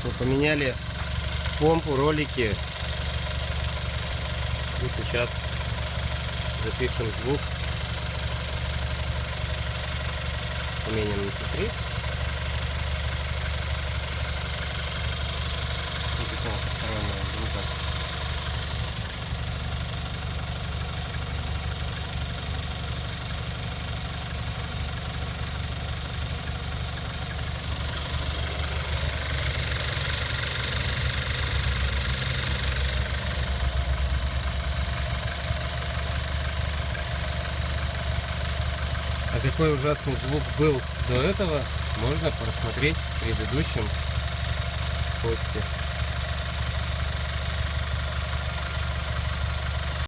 Мы поменяли помпу, ролики. И сейчас запишем звук. Поменяем антифриз. Никакого постороннего звука. А какой ужасный звук был до этого, можно просмотреть в предыдущем посте.